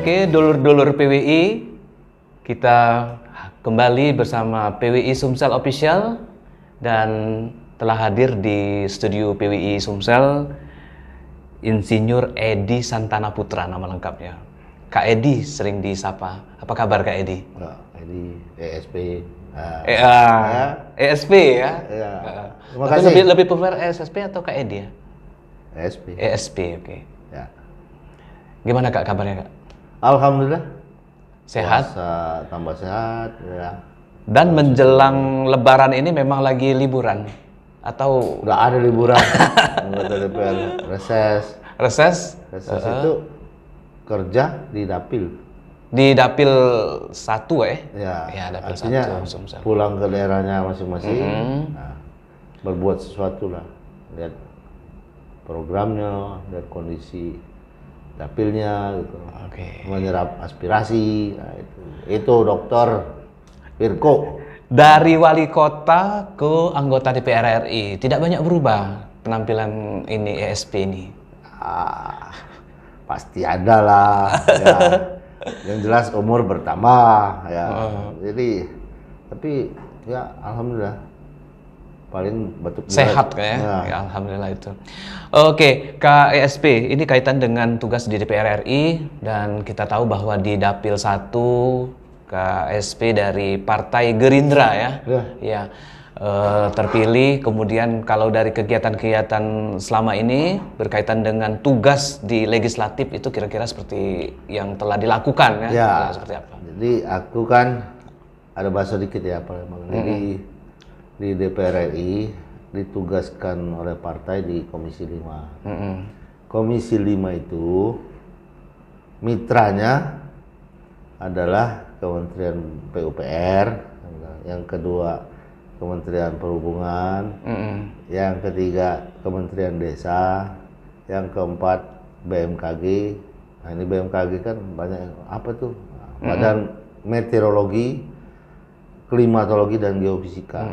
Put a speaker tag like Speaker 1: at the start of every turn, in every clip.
Speaker 1: Oke, dulur-dulur PWI, kita kembali bersama PWI Sumsel Official dan telah hadir di studio PWI Sumsel Insinyur Edi Santana Putra nama lengkapnya. Kak Edi sering disapa. Apa kabar Kak Edi?
Speaker 2: Edi ESP.
Speaker 1: ESP ya?
Speaker 2: Ya. Terima
Speaker 1: Tapi
Speaker 2: kasih.
Speaker 1: lebih populer ESP atau Kak Edi ya?
Speaker 2: ESP.
Speaker 1: ESP, oke.
Speaker 2: Ya.
Speaker 1: Gimana Kak kabarnya Kak?
Speaker 2: Alhamdulillah.
Speaker 1: Sehat?
Speaker 2: Puasa tambah sehat. Ya.
Speaker 1: Dan menjelang Lebaran ini memang lagi liburan? Atau
Speaker 2: Udah ada liburan. Anggota DPR reses.
Speaker 1: reses?
Speaker 2: Reses itu kerja di dapil.
Speaker 1: Di Dapil 1
Speaker 2: Ya.
Speaker 1: Ya, Dapil
Speaker 2: Artinya
Speaker 1: 1 Sumsel.
Speaker 2: pulang ke daerahnya masing-masing. Nah, berbuat sesuatu lah. Lihat programnya, lihat kondisi dapilnya gitu.
Speaker 1: Oke.
Speaker 2: Menyerap aspirasi. Nah, itu Dokter Firko.
Speaker 1: Dari wali kota ke anggota DPR RI, tidak banyak berubah penampilan ini ESP ini.
Speaker 2: Pasti ada lah. Ya. Yang jelas umur bertambah ya. Jadi tapi ya alhamdulillah paling batuk pilek.
Speaker 1: Sehat kayaknya, ya, alhamdulillah itu. Oke, KESP ini kaitan dengan tugas di DPR RI dan kita tahu bahwa di Dapil 1 KSP dari Partai Gerindra ya. Ya. Terpilih, kemudian kalau dari kegiatan-kegiatan selama ini berkaitan dengan tugas di legislatif itu kira-kira seperti yang telah dilakukan ya?
Speaker 2: Ya,
Speaker 1: seperti apa?
Speaker 2: jadi aku kan ada bahasa dikit ya Palembang. Jadi di DPR RI ditugaskan oleh partai di Komisi 5. Komisi 5 itu mitranya adalah Kementerian PUPR, yang kedua Kementerian Perhubungan, yang ketiga Kementerian Desa, yang keempat BMKG. Nah ini BMKG kan banyak apa tuh? Badan Meteorologi, Klimatologi dan Geofisika.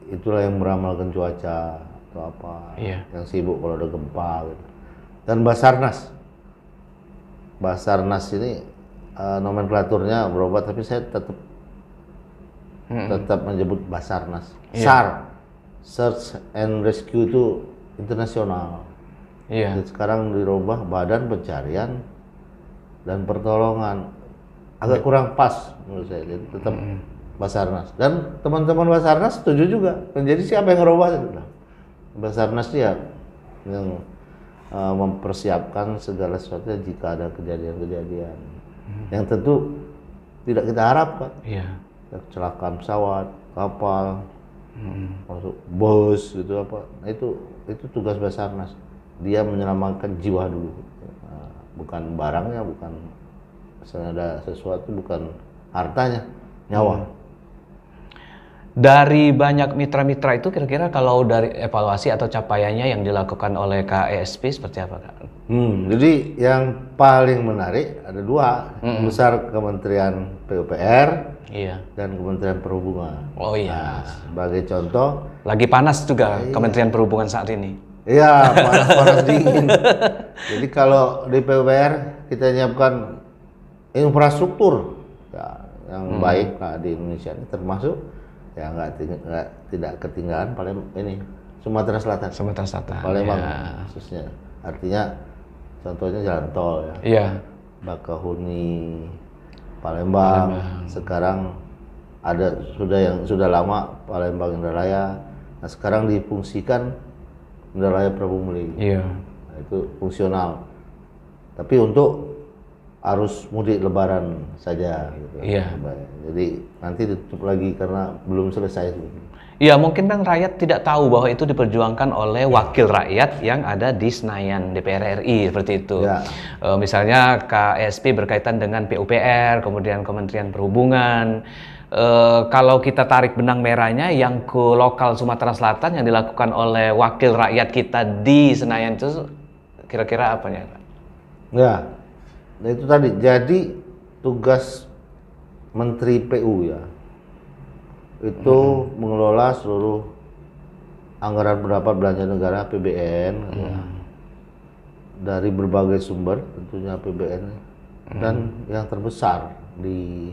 Speaker 2: Itulah yang meramalkan cuaca atau apa, yang sibuk kalau ada gempa gitu. Dan Basarnas. Basarnas ini nomenklaturnya berubah tapi saya tetap menyebut Basarnas. SAR, Search and Rescue itu internasional. Jadi sekarang dirubah Badan Pencarian dan Pertolongan. Agak kurang pas menurut saya. Jadi tetap Basarnas. Dan teman-teman Basarnas setuju juga. Jadi siapa yang ngerubah itu? Basarnas dia yang mempersiapkan segala sesuatu jika ada kejadian-kejadian yang tentu tidak kita harapkan. Kecelakaan pesawat, kapal, masuk bus gitu apa. Nah, itu tugas Basarnas. Dia menyelamatkan jiwa dulu. Bukan barangnya, bukan misalnya ada sesuatu, bukan hartanya, nyawa.
Speaker 1: Dari banyak mitra-mitra itu kira-kira kalau dari evaluasi atau capaiannya yang dilakukan oleh KESP seperti apa Kak?
Speaker 2: Jadi yang paling menarik ada dua, besar Kementerian PUPR dan Kementerian Perhubungan. Nah, sebagai contoh,
Speaker 1: lagi panas juga Kementerian Perhubungan saat ini.
Speaker 2: Iya, panas-panas dingin. Jadi kalau di PUPR kita nyiapkan infrastruktur ya, yang baik di Indonesia ini, termasuk ya tidak ketinggalan ini Sumatera Selatan. Palembang khususnya. Artinya contohnya jalan tol ya. Bakahuni, Palembang. Sekarang ada sudah lama Palembang Indralaya. Nah, sekarang difungsikan Indralaya Prabu Muli. Nah, itu fungsional. Tapi untuk arus mudik Lebaran saja gitu. Jadi nanti ditutup lagi karena belum selesai.
Speaker 1: Iya, mungkin kan rakyat tidak tahu bahwa itu diperjuangkan oleh wakil rakyat yang ada di Senayan DPR RI seperti itu. Misalnya KSP berkaitan dengan PUPR, kemudian Kementerian Perhubungan. Kalau kita tarik benang merahnya yang ke lokal Sumatera Selatan yang dilakukan oleh wakil rakyat kita di Senayan itu kira-kira apanya, Pak?
Speaker 2: Ya. Nah itu tadi, jadi tugas Menteri PU ya, itu mengelola seluruh anggaran pendapat belanja negara APBN ya, dari berbagai sumber tentunya APBN dan yang terbesar di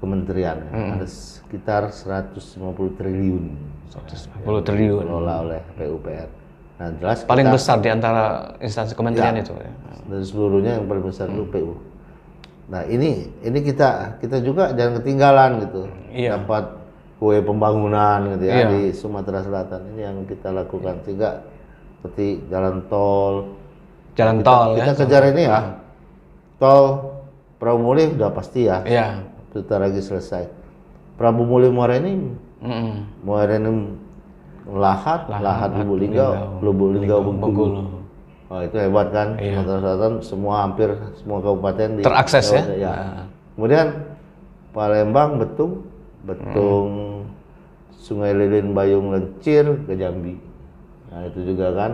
Speaker 2: kementerian. Ada sekitar 150 triliun.
Speaker 1: 150 triliun.
Speaker 2: Dikelola oleh PUPR. Nah, jelas
Speaker 1: Paling besar di antara instansi kementerian itu ya.
Speaker 2: Dari seluruhnya yang paling besar itu PU. Nah, ini kita juga jangan ketinggalan gitu. Dapat kue pembangunan gitu ya di Sumatera Selatan. Ini yang kita lakukan, sehingga seperti jalan tol. Kita kejar ini ya. Tol Prabu-Muli udah pasti ya.
Speaker 1: Iya.
Speaker 2: Sebentar lagi selesai. Prabu-Muli Muara Enim. Muara Enim Lahat Lubuk Linggau Bengkulu. Oh, itu hebat kan. Sumatera Selatan hampir semua kabupaten
Speaker 1: terakses ya.
Speaker 2: Kemudian Palembang Betung Sungai Lilin Bayung Lencir ke Jambi. Nah, itu juga kan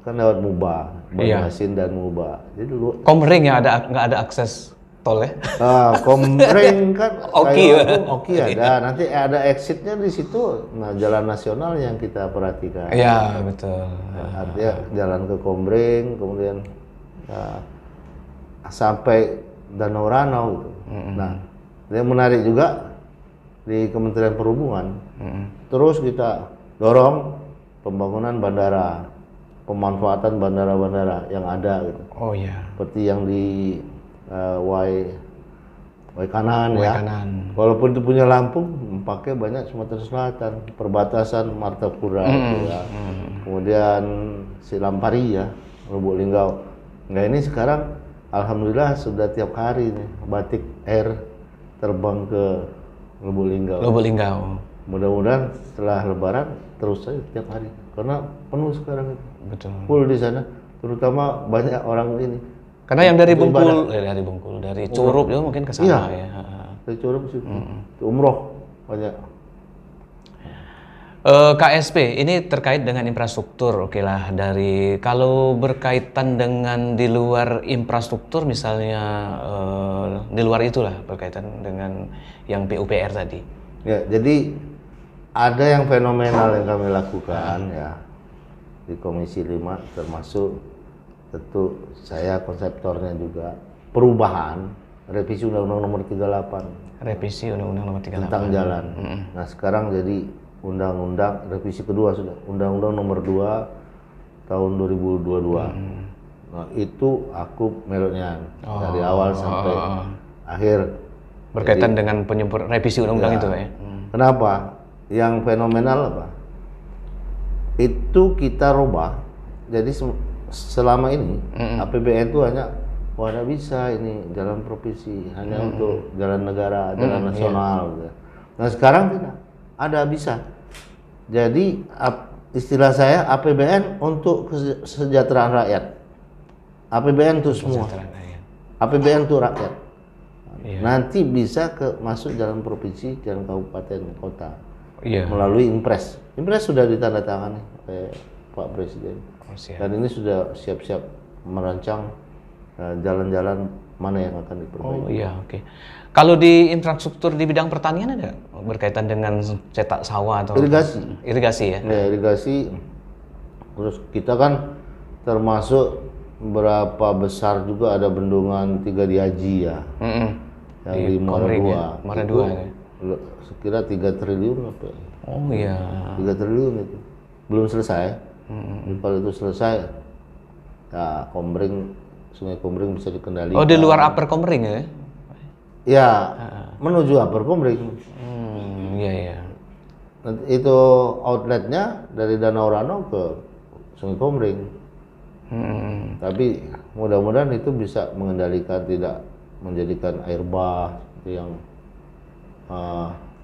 Speaker 2: lewat Muba, Banjarmasin dan Muba. Jadi dulu
Speaker 1: Komering ya nggak ada akses tol ya?
Speaker 2: Komering kan
Speaker 1: Oki
Speaker 2: ada. Nanti ada exitnya di situ. Nah, jalan nasional yang kita perhatikan.
Speaker 1: Iya, betul.
Speaker 2: Artinya jalan ke Komering, kemudian sampai Danau Ranau gitu. Nah, yang menarik juga di Kementerian Perhubungan. Terus kita dorong pembangunan bandara, pemanfaatan bandara-bandara yang ada gitu.
Speaker 1: Oh iya.
Speaker 2: Seperti yang di Wai Kanan ya. Walaupun itu punya Lampung, pakai banyak Sumatera Selatan, perbatasan Martapura gitu ya. Kemudian Silampari ya, Lubuk Linggau. Nah, ini sekarang alhamdulillah sudah tiap hari nih Batik Air terbang ke Lubuk Linggau. Mudah-mudahan setelah Lebaran terus saja tiap hari, karena penuh sekarang itu.
Speaker 1: Betul.
Speaker 2: Full di sana, terutama banyak orang ini.
Speaker 1: Karena yang dari Bengkulu, dari Curup juga mungkin ke sana ya.
Speaker 2: Dari Curup sih, umroh banyak.
Speaker 1: KSP ini terkait dengan infrastruktur, oke lah. Dari kalau berkaitan dengan di luar infrastruktur, misalnya di luar itulah berkaitan dengan yang PUPR tadi.
Speaker 2: Ya, jadi ada yang fenomenal yang kami lakukan ya di Komisi 5, termasuk tentu saya konseptornya juga perubahan revisi Undang-Undang Nomor 38.
Speaker 1: Revisi Undang-Undang Nomor 38
Speaker 2: tentang jalan. Nah, sekarang jadi Undang-Undang revisi kedua sudah, Undang-Undang Nomor 2 tahun 2022. Nah, itu aku melotnya dari awal sampai akhir.
Speaker 1: Berkaitan dengan revisi undang-undang itu ya.
Speaker 2: Kenapa? Yang fenomenal apa? Itu kita rubah. Jadi selama ini APBN itu hanya nggak bisa ini jalan provinsi, hanya untuk jalan negara, jalan nasional. Gitu. Nah, sekarang tidak ada bisa. Jadi istilah saya APBN untuk kesejahteraan rakyat. APBN untuk semua. APBN untuk rakyat. Nanti bisa masuk jalan provinsi, jalan kabupaten, kota. Melalui Impres. Impres sudah ditandatangani oleh Pak Presiden. Dan ini sudah siap-siap merancang jalan-jalan mana yang akan diperbaiki.
Speaker 1: Oh iya, oke. Kalau di infrastruktur di bidang pertanian ada berkaitan dengan cetak sawah atau irigasi ya?
Speaker 2: Ya, irigasi. Terus kita kan termasuk berapa besar juga ada bendungan 3 di Aji ya. Yang di Muara 2.
Speaker 1: Muara 2 ya.
Speaker 2: Sekira 3 triliun apa?
Speaker 1: Oh iya.
Speaker 2: 3 triliun itu. Belum selesai. Kalau itu selesai, ya Sungai Komering bisa dikendalikan.
Speaker 1: Oh, di luar Upper Komering ya?
Speaker 2: Ya, menuju Upper Komering.
Speaker 1: Iya.
Speaker 2: Itu outletnya dari Danau Ranau ke Sungai Komering. Tapi mudah-mudahan itu bisa mengendalikan, tidak menjadikan air bah yang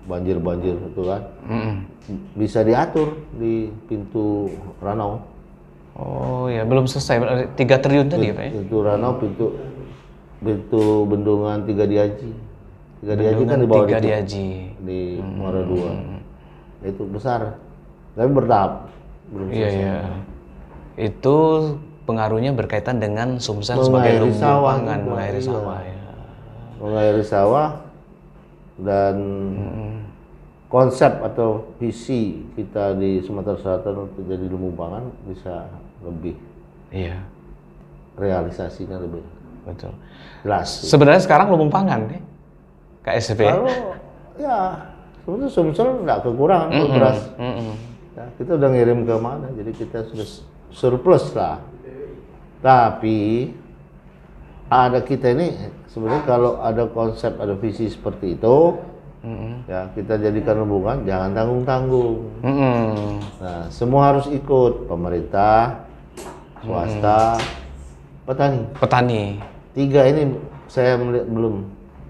Speaker 2: banjir-banjir itu kan. Bisa diatur di pintu Ranau.
Speaker 1: Oh ya, belum selesai. 3 triliun tadi Pak ya?
Speaker 2: Pintu Ranau, pintu bendungan 3 di Aji. 3 di Aji kan di bawah
Speaker 1: 3 di Aji.
Speaker 2: Di Muara 2. Itu besar. Tapi bertahap. Belum selesai.
Speaker 1: Iya. Itu pengaruhnya berkaitan dengan Sumsel sebagai lumbung pangan, mengairi sawah ya.
Speaker 2: Mengairi sawah dan konsep atau visi kita di Sumatera Selatan untuk jadi lumbung pangan bisa lebih realisasinya lebih
Speaker 1: betul.
Speaker 2: Jelas.
Speaker 1: Sebenarnya sekarang lumbung pangan nih, KSP.
Speaker 2: Kalau ya sebetulnya Sumsel nggak kekurangan beras. Ya, kita udah ngirim ke mana, jadi kita sudah surplus lah. Tapi ada kita ini sebenarnya kalau ada konsep, ada visi seperti itu, ya kita jadikan hubungan, jangan tanggung-tanggung. Nah, semua harus ikut, pemerintah, swasta, petani. 3 ini saya melihat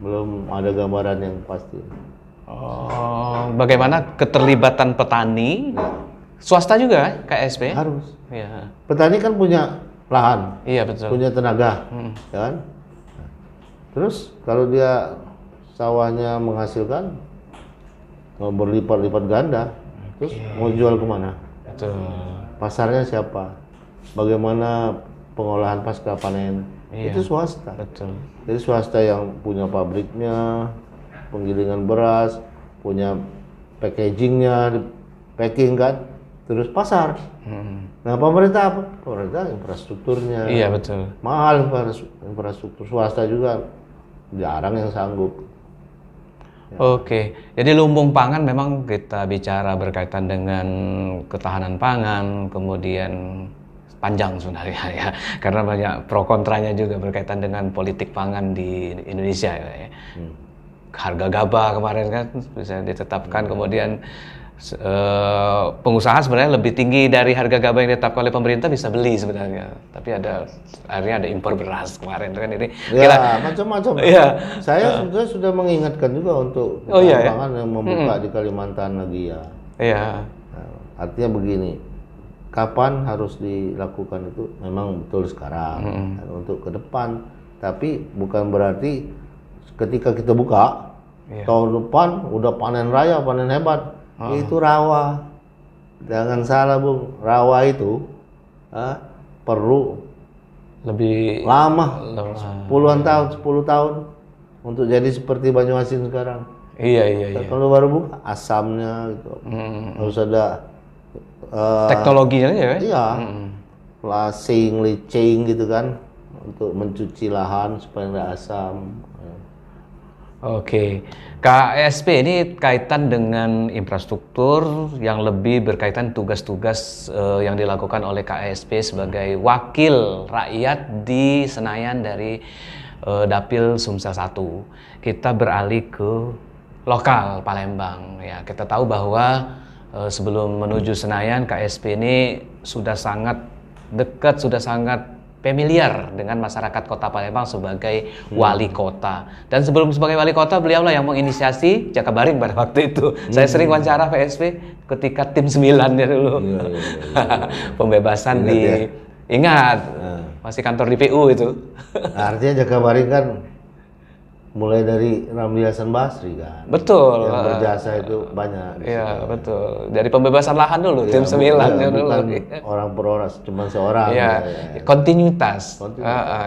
Speaker 2: belum ada gambaran yang pasti.
Speaker 1: Bagaimana keterlibatan petani, swasta juga KSP?
Speaker 2: Harus.
Speaker 1: Ya.
Speaker 2: Petani kan punya lahan,
Speaker 1: Iya betul.
Speaker 2: punya tenaga, ya kan? Terus kalau dia sawahnya menghasilkan berlipat-lipat ganda, terus mau jual kemana?
Speaker 1: Betul.
Speaker 2: Pasarnya siapa? Bagaimana pengolahan pasca panen?
Speaker 1: Iya.
Speaker 2: Itu swasta.
Speaker 1: Betul.
Speaker 2: Jadi swasta yang punya pabriknya, penggilingan beras, punya packagingnya, packing kan, terus pasar. Nah pemerintah apa? Pemerintah infrastrukturnya.
Speaker 1: Iya betul.
Speaker 2: Mahal infrastruktur, swasta juga jarang yang sanggup.
Speaker 1: Oke, jadi lumbung pangan memang kita bicara berkaitan dengan ketahanan pangan, kemudian panjang sebenarnya ya, karena banyak pro kontranya juga berkaitan dengan politik pangan di Indonesia ya. Harga gabah kemarin kan bisa ditetapkan, kemudian pengusaha sebenarnya lebih tinggi dari harga gabah yang ditetapkan oleh pemerintah bisa beli sebenarnya, tapi akhirnya ada impor beras kemarin kan ini.
Speaker 2: Ya macam-macam.
Speaker 1: Iya.
Speaker 2: Saya sudah mengingatkan juga untuk pangan yang membuka di Kalimantan lagi ya.
Speaker 1: Iya.
Speaker 2: Nah, artinya begini, kapan harus dilakukan itu memang betul sekarang untuk ke depan, tapi bukan berarti ketika kita buka tahun depan udah panen raya, panen hebat. Itu rawa. Jangan salah Bung, rawa itu perlu
Speaker 1: lebih
Speaker 2: lama, puluhan tahun, 10 tahun untuk jadi seperti Banyuasin sekarang.
Speaker 1: Iya.
Speaker 2: Kalau baru buka asamnya gitu, harus ada
Speaker 1: teknologinya ya.
Speaker 2: Iya, lasing, leaching gitu kan, untuk mencuci lahan supaya nggak asam.
Speaker 1: Oke, KSP ini kaitan dengan infrastruktur yang lebih berkaitan tugas-tugas yang dilakukan oleh KSP sebagai wakil rakyat di Senayan dari Dapil Sumsel 1. Kita beralih ke lokal Palembang. Ya, kita tahu bahwa sebelum menuju Senayan, KSP ini sudah sangat dekat, sudah sangat familiar dengan masyarakat Kota Palembang sebagai wali kota. Dan sebelum sebagai wali kota, beliaulah yang menginisiasi Jakabaring pada waktu itu. Saya sering wawancara PSP ketika tim 9 ya dulu. Iya. Pembebasan ingat masih kantor DPU itu.
Speaker 2: Artinya Jakabaring kan mulai dari Ramli Hasan Basri kan.
Speaker 1: Betul.
Speaker 2: Yang berjasa itu banyak.
Speaker 1: Iya, betul. Dari pembebasan lahan dulu, tim 9 dulu.
Speaker 2: Bukan orang per orang, cuma seorang.
Speaker 1: Iya, kontinuitas.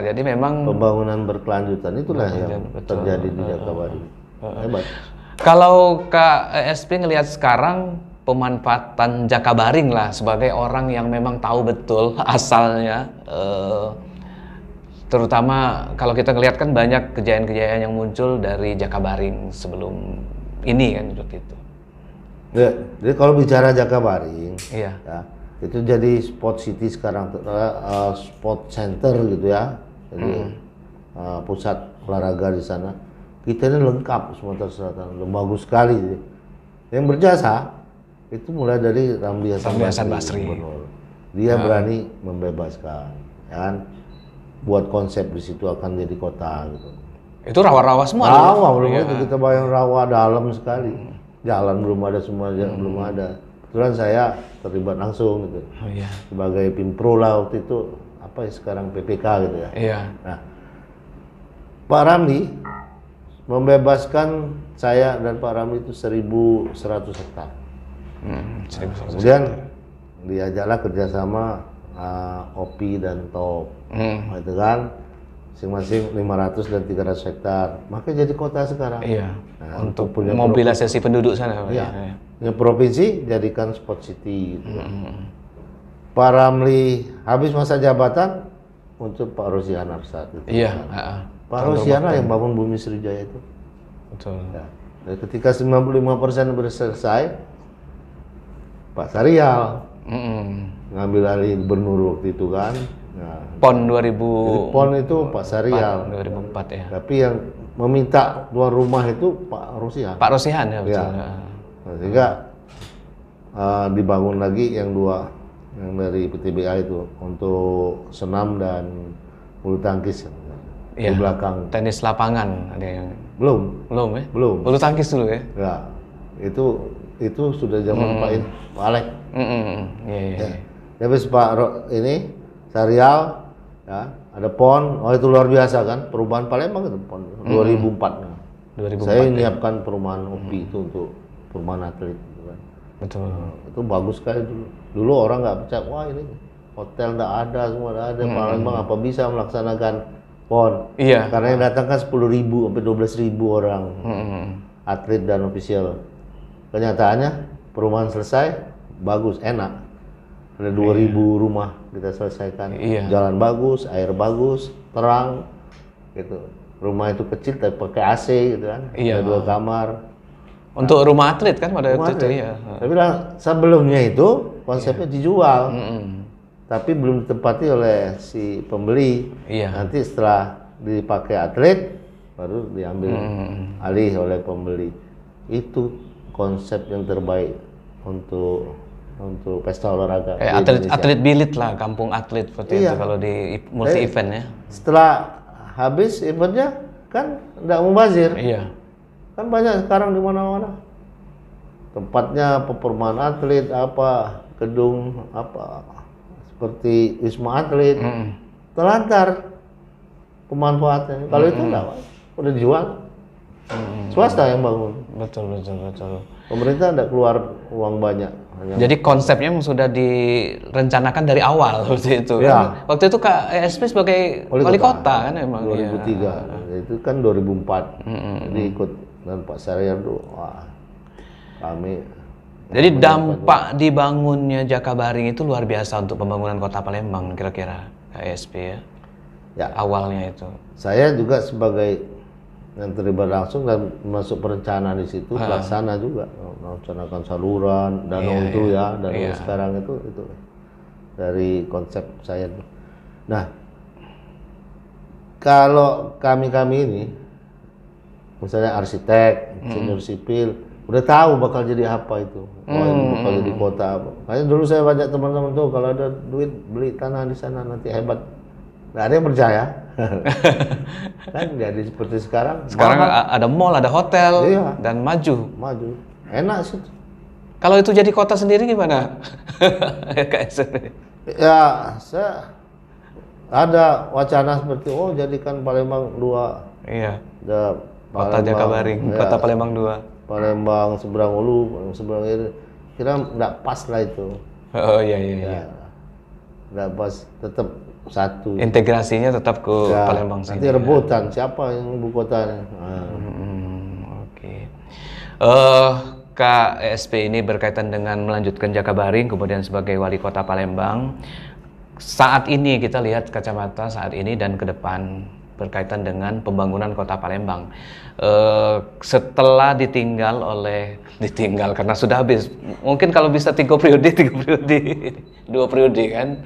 Speaker 1: Jadi memang
Speaker 2: pembangunan berkelanjutan itulah yang terjadi di Jakabaring. Hebat.
Speaker 1: Kalau KSP ngelihat sekarang pemanfaatan Jakabaring lah sebagai orang yang memang tahu betul asalnya, terutama kalau kita ngelihat kan banyak kejayaan-kejayaan yang muncul dari Jakabaring sebelum ini kan seperti itu.
Speaker 2: Ya, jadi kalau bicara Jakabaring,
Speaker 1: iya.
Speaker 2: Ya, itu jadi sport city sekarang, sport center gitu ya. Jadi pusat olahraga di sana. Kita ini lengkap Sumatera Selatan, bagus sekali. Yang berjasa itu mulai dari Ramli Hasan Basri. Dia berani membebaskan, ya kan? Buat konsep di situ akan jadi kota gitu.
Speaker 1: Itu rawa-rawa semua.
Speaker 2: Rawa belum itu, kita bayang rawa dalam sekali. Jalan belum ada, semua belum ada. Kebetulan saya terlibat langsung gitu. Sebagai Pimpro lah waktu itu, apa ya sekarang PPK gitu ya.
Speaker 1: Iya.
Speaker 2: Nah, Pak Ramli membebaskan saya dan Pak Ramli itu 1.100 hektar. Kemudian diajaklah kerjasama OPI dan TOP, itu kan masing-masing 500 dan 300 hektar, maka jadi kota sekarang.
Speaker 1: Iya.
Speaker 2: Nah,
Speaker 1: untuk mobilisasi penduduk sana.
Speaker 2: Iya. Yang provinsi jadikan sport city. Gitu. Pak Ramli habis masa jabatan untuk Pak Rosiana saat itu.
Speaker 1: Iya.
Speaker 2: Pak Rosiana yang bangun Bumi Sriwijaya itu.
Speaker 1: Betul.
Speaker 2: Ya. Dan ketika 95% sudah selesai, Pak Sarial ngambil alih gubernur waktu itu kan. Nah,
Speaker 1: PON 2000.
Speaker 2: jadi PON itu Pak Sarial.
Speaker 1: 2004 ya.
Speaker 2: Tapi yang meminta tuan rumah itu Pak Rosihan.
Speaker 1: Pak Rosihan ya betul.
Speaker 2: Ya. Nah, sehingga dibangun lagi yang dua yang dari PTBA itu untuk senam dan bulu tangkis di belakang.
Speaker 1: Tenis lapangan ada yang
Speaker 2: Belum
Speaker 1: ya?
Speaker 2: Belum.
Speaker 1: Bulu tangkis dulu ya?
Speaker 2: Ya, itu sudah zaman Pak Alek.
Speaker 1: Iya.
Speaker 2: Habis ini Sarial, ya, ada PON. Oh itu luar biasa kan, perubahan Palembang itu PON 2004.
Speaker 1: 2004.
Speaker 2: Saya menyiapkan perumahan OPI itu untuk perumahan atlet. Gitu kan.
Speaker 1: Betul.
Speaker 2: Itu bagus sekali dulu. Dulu orang nggak percaya, wah ini hotel nggak ada, semua nggak ada. Palembang apa bisa melaksanakan PON?
Speaker 1: Iya.
Speaker 2: Karena yang datang kan 10.000 sampai 12.000 orang atlet dan ofisial. Kenyataannya perumahan selesai, bagus, enak. Ada 2.000 rumah kita selesaikan.
Speaker 1: Iya.
Speaker 2: Jalan bagus, air bagus, terang, gitu. Rumah itu kecil tapi pakai AC gitu kan.
Speaker 1: Iya.
Speaker 2: Ada 2 kamar.
Speaker 1: Untuk rumah atlet kan pada
Speaker 2: Rumah
Speaker 1: waktu itu
Speaker 2: atlet.
Speaker 1: ya.
Speaker 2: Tapi sebelumnya itu konsepnya dijual. Tapi belum ditempati oleh si pembeli.
Speaker 1: Iya.
Speaker 2: Nanti setelah dipakai atlet baru diambil alih oleh pembeli. Itu konsep yang terbaik untuk pesta olahraga.
Speaker 1: Kayak atlet bilit lah, kampung atlet seperti
Speaker 2: Iya.
Speaker 1: itu kalau di multi event ya.
Speaker 2: Setelah habis eventnya kan nggak mubazir.
Speaker 1: Iya.
Speaker 2: Kan banyak sekarang di mana-mana. Tempatnya perumahan atlet apa, gedung apa seperti Wisma Atlet. Terlantar pemanfaatnya. Kalau itu enggak, udah dijual. Swasta yang bangun.
Speaker 1: Betul.
Speaker 2: Pemerintah enggak keluar uang banyak.
Speaker 1: Jadi konsepnya memang sudah direncanakan dari awal seperti itu.
Speaker 2: Ya.
Speaker 1: Kan? Waktu itu Kak ESP sebagai wali kota kan emang.
Speaker 2: 2003. Itu kan 2004. Jadi ikut dan Pak Sarial tuh, wah, kami.
Speaker 1: Jadi dampak dibangunnya Jakabaring itu luar biasa untuk pembangunan kota Palembang kira-kira Kak ESP ya.
Speaker 2: Ya.
Speaker 1: Awalnya itu.
Speaker 2: Saya juga sebagai yang terlibat langsung dan masuk perencanaan di situ, pelaksana juga melaksanakan saluran danau itu ya, danau sekarang itu dari konsep saya. Nah, kalau kami ini, misalnya arsitek, insinyur sipil, udah tahu bakal jadi apa itu, ini bakal jadi kota apa. Makanya dulu saya banyak teman-teman tuh kalau ada duit beli tanah di sana nanti hebat. Nggak ada yang percaya. Kan jadi seperti sekarang.
Speaker 1: Sekarang ada mall, ada hotel,
Speaker 2: Iya.
Speaker 1: dan maju.
Speaker 2: Enak sih.
Speaker 1: Kalau itu jadi kota sendiri gimana?
Speaker 2: Ya, saya ada wacana seperti jadikan Palembang 2.
Speaker 1: Iya.
Speaker 2: Ada
Speaker 1: Kota Jakabaring,
Speaker 2: ya,
Speaker 1: Kota Palembang 2.
Speaker 2: Palembang seberang Ulu, seberang ini. Kira nggak pas lah itu.
Speaker 1: Oh iya.
Speaker 2: Nggak pas, tetap satu.
Speaker 1: Integrasinya tetap ke
Speaker 2: Ya,
Speaker 1: Palembang sini.
Speaker 2: nanti rebutan siapa yang ibu kotanya.
Speaker 1: Oke. Kak ESP ini berkaitan dengan melanjutkan Jakabaring kemudian sebagai wali kota Palembang. Saat ini kita lihat kacamata saat ini dan ke depan berkaitan dengan pembangunan kota Palembang. Setelah ditinggal karena sudah habis. Mungkin kalau bisa 3 periode, 2 periode kan.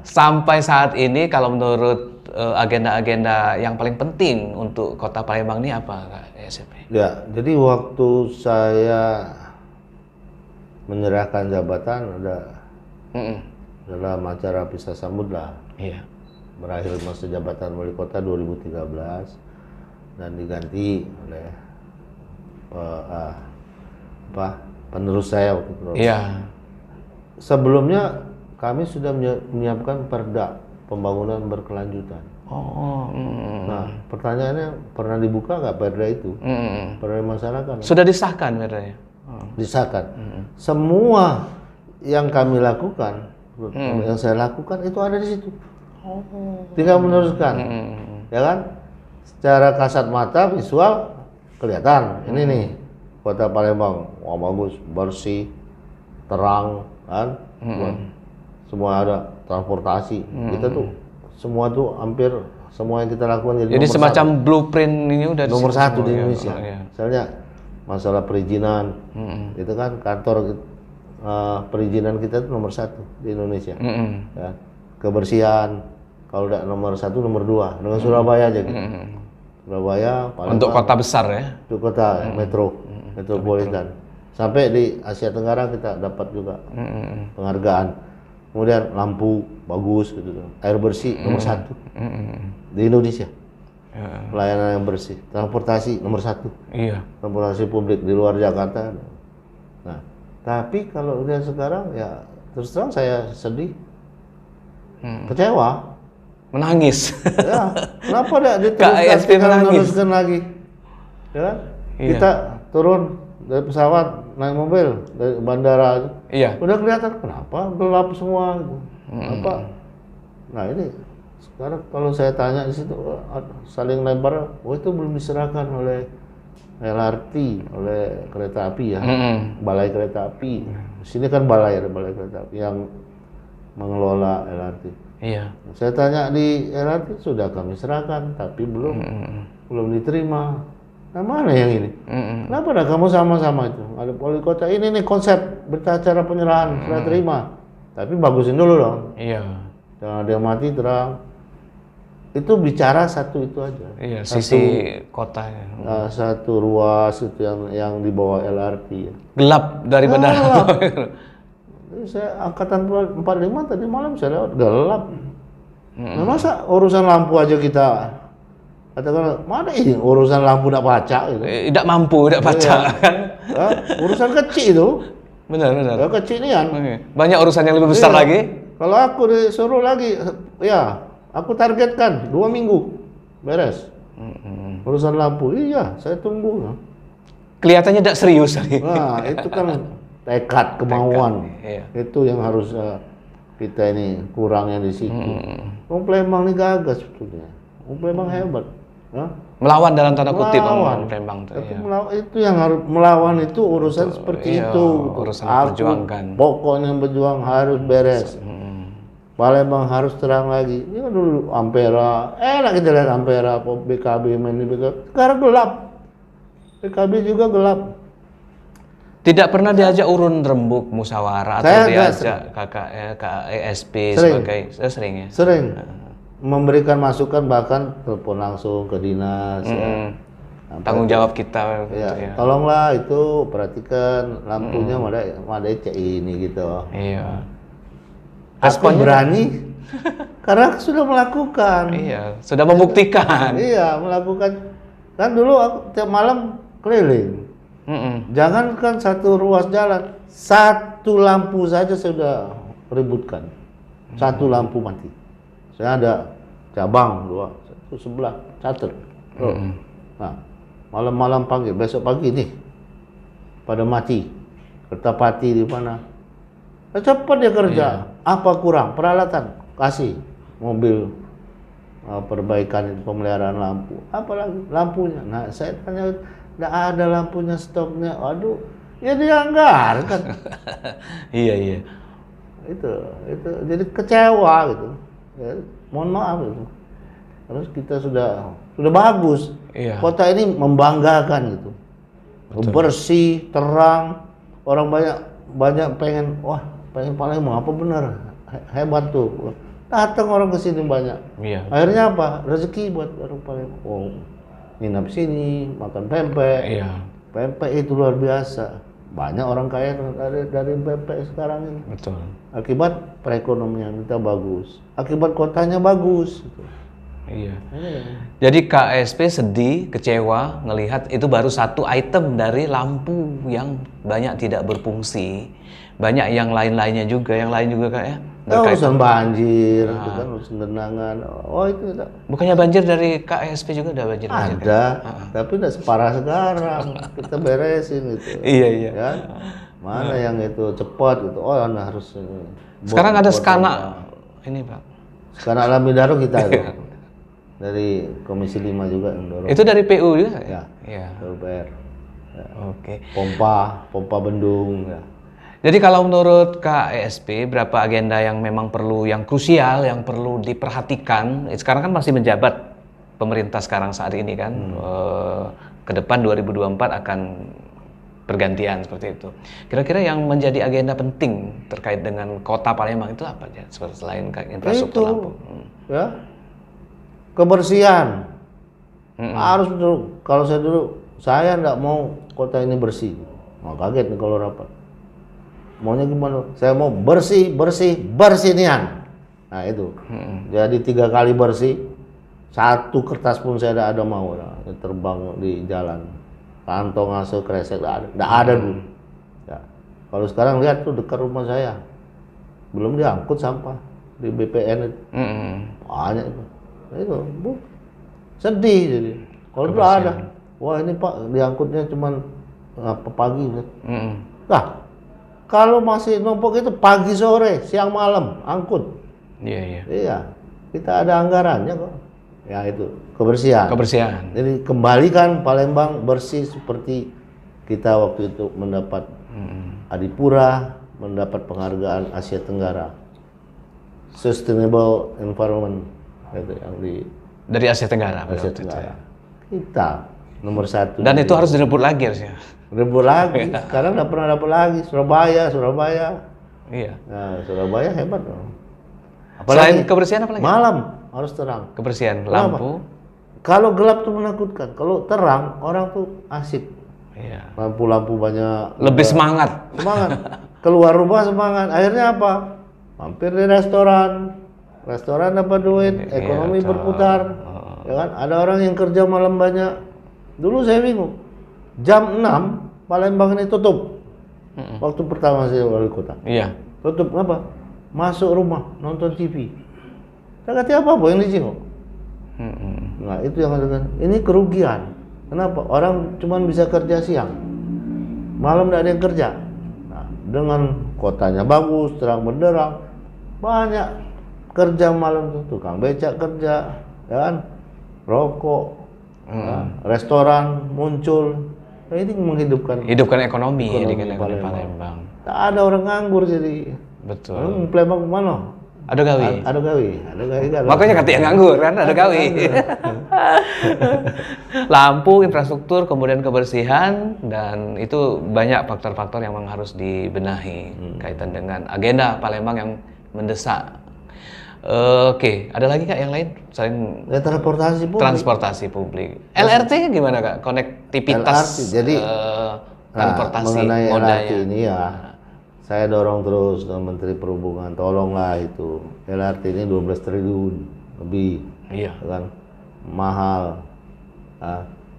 Speaker 1: Sampai saat ini kalau menurut agenda-agenda yang paling penting untuk kota Palembang ini apa Kak ESP?
Speaker 2: Ya, jadi waktu saya menyerahkan jabatan ada dalam acara pisah sambut lah.
Speaker 1: Iya.
Speaker 2: Berakhir masa jabatan wali kota 2013 dan diganti oleh penerus saya waktu itu.
Speaker 1: Iya.
Speaker 2: Sebelumnya kami sudah menyiapkan perda pembangunan berkelanjutan. Nah, pertanyaannya pernah dibuka nggak perda itu? Pernah dimasalahkan?
Speaker 1: Sudah disahkan perdanya?
Speaker 2: Disahkan. Semua yang kami lakukan, yang saya lakukan itu ada di situ. Tinggal meneruskan, ya kan? Secara kasat mata visual kelihatan. Ini nih kota Palembang, wah bagus, bersih, terang, kan? Semua ada transportasi. Kita tuh semua tuh hampir semua yang kita lakukan
Speaker 1: Jadi semacam blueprint ini udah
Speaker 2: nomor satu di
Speaker 1: ya.
Speaker 2: Indonesia.
Speaker 1: Iya.
Speaker 2: Misalnya masalah perizinan, itu kan kantor perizinan kita itu nomor satu di Indonesia. Ya. Kebersihan, kalau udah nomor satu, nomor dua, dengan Surabaya aja gitu. Surabaya, Palembang,
Speaker 1: Untuk kota besar ya.
Speaker 2: itu kota metropolitan. Sampai di Asia Tenggara kita dapat juga penghargaan. Kemudian lampu bagus gitu, air bersih nomor satu di Indonesia. Pelayanan yang bersih, transportasi nomor satu.
Speaker 1: Iya.
Speaker 2: Transportasi publik di luar Jakarta. Nah, tapi kalau udah sekarang ya terus terang saya sedih, kecewa,
Speaker 1: Menangis.
Speaker 2: ya kenapa tidak
Speaker 1: KASP
Speaker 2: diteruskan lagi, ya kan?
Speaker 1: Iya.
Speaker 2: Kita turun dari pesawat, naik mobil dari bandara,
Speaker 1: Iya.
Speaker 2: udah kelihatan kenapa gelap semua, gitu. Apa? Nah ini sekarang kalau saya tanya di situ saling lempar, oh itu belum diserahkan oleh LRT, oleh kereta api ya, balai kereta api. Di sini kan balai kereta api yang mengelola LRT.
Speaker 1: Iya.
Speaker 2: Saya tanya di LRT sudah kami serahkan, tapi belum diterima. Nah mana yang ini? Kenapa dah kamu sama-sama itu? Ada wali kota ini nih konsep bercara penyerahan sudah terima, tapi bagusin dulu dong.
Speaker 1: Iya.
Speaker 2: Jangan ada yang mati terang. Itu bicara satu itu aja.
Speaker 1: Iya. Sisi kotanya.
Speaker 2: Satu ruas itu yang di bawah LRT. Ya.
Speaker 1: Gelap dari bandara.
Speaker 2: Saya angkatan 45 tadi malam saya lewat gelap. Nah, masa urusan lampu aja kita katakan mana ini urusan lampu tidak baca gitu.
Speaker 1: Tidak mampu, tidak baca.
Speaker 2: Ya, urusan kecil itu.
Speaker 1: Benar.
Speaker 2: Ya, kecilian.
Speaker 1: Banyak urusan yang lebih besar
Speaker 2: Iya.
Speaker 1: lagi.
Speaker 2: Kalau aku disuruh lagi, ya aku targetkan 2 minggu beres. Urusan lampu, iya saya tunggu.
Speaker 1: Kelihatannya tidak serius lagi.
Speaker 2: Nah itu kan tekad, kemauan.
Speaker 1: Iya.
Speaker 2: Itu yang harus kita ini kurangnya di situ. Wong Palembang ini gagas sebetulnya. Wong Palembang hebat. Ya?
Speaker 1: Melawan dalam tanda kutip
Speaker 2: Melawan.
Speaker 1: orang Palembang tuh.
Speaker 2: Tapi
Speaker 1: Iya.
Speaker 2: itu yang harus melawan itu urusan seperti
Speaker 1: Iya,
Speaker 2: itu.
Speaker 1: urusan
Speaker 2: Aku,
Speaker 1: memperjuangkan.
Speaker 2: pokoknya berjuang harus beres. Palembang harus terang lagi. Ini kan dulu Ampera, enak kita lihat Ampera, BKB main di BKB. Sekarang gelap. BKB juga gelap.
Speaker 1: Tidak pernah diajak urun rembuk musyawarah atau
Speaker 2: Saya
Speaker 1: diajak KASP sebagai sering ya.
Speaker 2: Sering memberikan masukan, bahkan telepon langsung ke dinas. Ya.
Speaker 1: Tanggung jawab kita gitu
Speaker 2: Ya,
Speaker 1: ya.
Speaker 2: tolonglah itu perhatikan lampunya ada CI ini gitu.
Speaker 1: Iya.
Speaker 2: Responnya berani karena sudah melakukan.
Speaker 1: Iya, sudah membuktikan.
Speaker 2: Iya, melakukan. Kan dulu aku tiap malam keliling. Jangankan satu ruas jalan, satu lampu saja saya sudah ributkan. Satu lampu mati. Saya ada cabang 2, satu sebelah, catat. Nah, malam-malam panggil, besok pagi nih pada mati. Kertapati di mana? Nah, cepat dia kerja. Apa kurang? Peralatan kasih mobil perbaikan pemeliharaan lampu. Apalagi lampunya. Nah, saya tanya, tidak ada lampunya stoknya. Aduh, ya dianggarkan.
Speaker 1: Iya.
Speaker 2: Itu jadi kecewa gitu. Ya, mohon maaf gitu. Terus kita sudah bagus.
Speaker 1: Iya.
Speaker 2: Kota ini membanggakan gitu. Bersih, terang. Orang banyak pengen, wah, pengen Palembang apa benar hebat tuh. Datang orang ke sini banyak.
Speaker 1: Iya.
Speaker 2: Akhirnya apa? Rezeki buat orang Palembang. Oh, nginap sini, makan pempek.
Speaker 1: Iya.
Speaker 2: Pempek itu luar biasa. Banyak orang kaya dari pempek sekarang ini.
Speaker 1: Betul.
Speaker 2: Akibat perekonomian kita bagus. Akibat kotanya bagus.
Speaker 1: Iya. Jadi KASP sedih, kecewa ngelihat itu baru satu item dari lampu yang banyak tidak berfungsi. Banyak yang lain-lainnya juga, yang lain juga kayak
Speaker 2: urusan banjir, itu kan urusan genangan. Oh itu tidak.
Speaker 1: Bukannya banjir dari KASP juga ada banjir?
Speaker 2: Ada, tapi tidak separah sekarang. Kita beresin itu.
Speaker 1: Iya.
Speaker 2: Ya? Mana yang itu cepat gitu. Oh, harus ini.
Speaker 1: Sekarang ada skana ini, Pak.
Speaker 2: Skana alami daruh kita itu. Dari Komisi 5 juga yang dorong.
Speaker 1: Itu dari PU juga?
Speaker 2: Ya.
Speaker 1: Iya.
Speaker 2: PUPR. Ya.
Speaker 1: Oke.
Speaker 2: Pompa bendung ya.
Speaker 1: Jadi kalau menurut KESP, berapa agenda yang memang perlu, yang krusial, yang perlu diperhatikan? Sekarang kan masih menjabat pemerintah sekarang saat ini kan, ke depan 2024 akan pergantian seperti itu. Kira-kira yang menjadi agenda penting terkait dengan kota Palembang itu apa ya? Selain infrastruktur lampu.
Speaker 2: Ya, kebersihan. Harus betul. Kalau saya nggak mau kota ini bersih. Mau kaget nih kalau rapat. Maunya gimana? Saya mau bersih nian. Nah itu. Jadi 3 kali bersih, 1 kertas pun saya tidak ada mau terbang di jalan. Kantong asuh kresek tidak ada dulu. Ya. Kalau sekarang lihat tuh dekat rumah saya, belum diangkut sampah di BPN itu. Banyak itu. Itu sedih jadi. Kalau dulu ada, wah ini Pak diangkutnya cuman pagi. Nah, kalau masih numpuk itu pagi sore, siang malam angkut. Iya. Kita ada anggarannya kok. Ya itu kebersihan. Jadi kembalikan Palembang bersih seperti kita waktu itu mendapat Adipura, mendapat penghargaan Asia Tenggara Sustainable Environment itu yang
Speaker 1: dari Asia Tenggara.
Speaker 2: Kita nomor 1.
Speaker 1: Dan itu harus direbut lagi harusnya.
Speaker 2: Rebut lagi. Sekarang nggak pernah dapat lagi. Surabaya.
Speaker 1: Iya.
Speaker 2: Nah, Surabaya hebat dong.
Speaker 1: Selain kebersihan apa lagi?
Speaker 2: Malam harus terang.
Speaker 1: Kebersihan lampu.
Speaker 2: Kalau gelap tuh menakutkan. Kalau terang orang tuh asik.
Speaker 1: Iya.
Speaker 2: Lampu-lampu banyak.
Speaker 1: Lebih semangat.
Speaker 2: Keluar rumah semangat. Akhirnya apa? Mampir di restoran. Restoran dapat duit. Ekonomi berputar. Ya kan? Ada orang yang kerja malam banyak. Dulu saya bingung. Jam 6 Palembang ini tutup. Waktu pertama saya wali kota.
Speaker 1: Iya.
Speaker 2: Tutup apa? Masuk rumah nonton TV. Tak kata apa yang disinggung. Nah itu yang ada. Ini kerugian. Kenapa? Orang cuma bisa kerja siang, malam tidak ada yang kerja. Nah, dengan kotanya bagus, terang benderang, banyak kerja malam tuh. Tukang becak kerja, ya kan? Rokok, restoran muncul. Nah, ini menghidupkan
Speaker 1: ekonomi di Palembang.
Speaker 2: Tak ada orang nganggur jadi.
Speaker 1: Betul.
Speaker 2: Palembang mana?
Speaker 1: Ada gawe.
Speaker 2: Makanya
Speaker 1: kata yang nganggur kan ada gawe. Lampu, infrastruktur, kemudian kebersihan, dan itu banyak faktor-faktor yang memang harus dibenahi kaitan dengan agenda Palembang yang mendesak. Oke, ada lagi Kak yang lain selain transportasi publik? LRT gimana Kak? Konektivitas
Speaker 2: LRT, jadi
Speaker 1: transportasi
Speaker 2: mengenai
Speaker 1: modanya.
Speaker 2: LRT ini ya, saya dorong terus ke Menteri Perhubungan, tolonglah itu LRT ini 12 triliun lebih, kan mahal.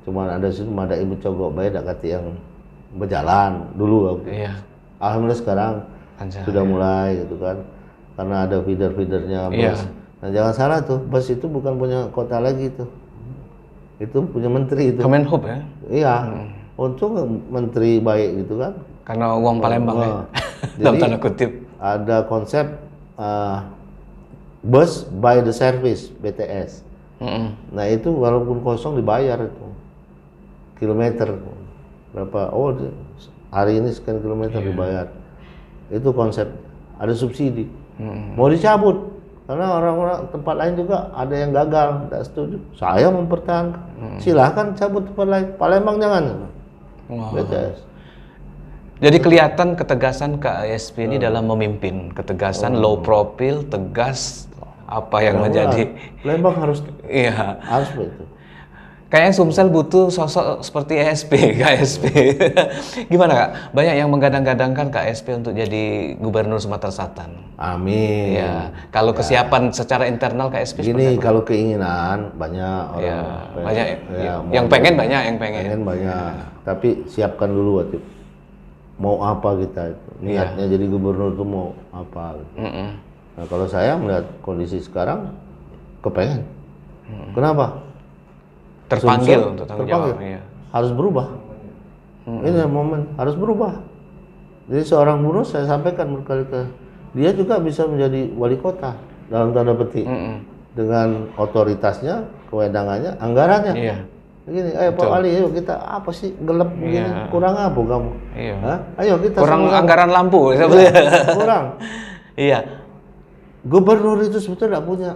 Speaker 2: Cuman ada Ibu Cogok baik tak kata yang berjalan dulu. Alhamdulillah sekarang sudah mulai gitu kan. Karena ada feeder-feedernya bus. Nah jangan salah tuh, bus itu bukan punya kota lagi tuh. Itu punya menteri itu.
Speaker 1: Kemenhub ya?
Speaker 2: Iya. Untung menteri baik gitu kan.
Speaker 1: Karena uang Palembang ya. Dalam tanda kutip.
Speaker 2: Ada konsep bus by the service, BTS. Nah itu walaupun kosong dibayar itu. Kilometer. Berapa? Oh hari ini sekian kilometer dibayar. Itu konsep. Ada subsidi. Mau dicabut karena orang-orang tempat lain juga ada yang gagal, tidak setuju. Saya mempertahankan. Silahkan cabut tempat lain. Palembang jangan. BTS.
Speaker 1: Jadi kelihatan ketegasan KESP ini dalam memimpin, ketegasan low profile, tegas apa yang menjadi.
Speaker 2: Palembang harus.
Speaker 1: Iya.
Speaker 2: Harus begitu.
Speaker 1: Kayaknya Sumsel butuh sosok seperti KSP. Gimana Kak? Banyak yang menggadang-gadangkan KSP untuk jadi Gubernur Sumatera Selatan.
Speaker 2: Amin.
Speaker 1: Ya. Kalau kesiapan secara internal KSP
Speaker 2: gini, kalau keinginan banyak orang.
Speaker 1: Banyak. Yang pengen banyak, yang pengen.
Speaker 2: Banyak. Tapi siapkan dulu waktu. Mau apa kita itu? Niatnya jadi gubernur itu mau apa? Gitu. Nah kalau saya melihat kondisi sekarang, kepengen. Kenapa?
Speaker 1: Terpanggil untuk tanggung jawab.
Speaker 2: Harus berubah. Ini momen harus berubah. Jadi seorang gubernur saya sampaikan berkali-kali, dia juga bisa menjadi wali kota dalam tanda petik dengan otoritasnya, kewenangannya, anggarannya. begini, ayo Pak Wali, ayo kita apa sih gelap begini, kurang apa kamu?
Speaker 1: Iya.
Speaker 2: Hah? Ayo kita
Speaker 1: kurang
Speaker 2: sama-sama.
Speaker 1: anggaran lampu.
Speaker 2: Kurang.
Speaker 1: Iya.
Speaker 2: Gubernur itu sebetulnya tidak punya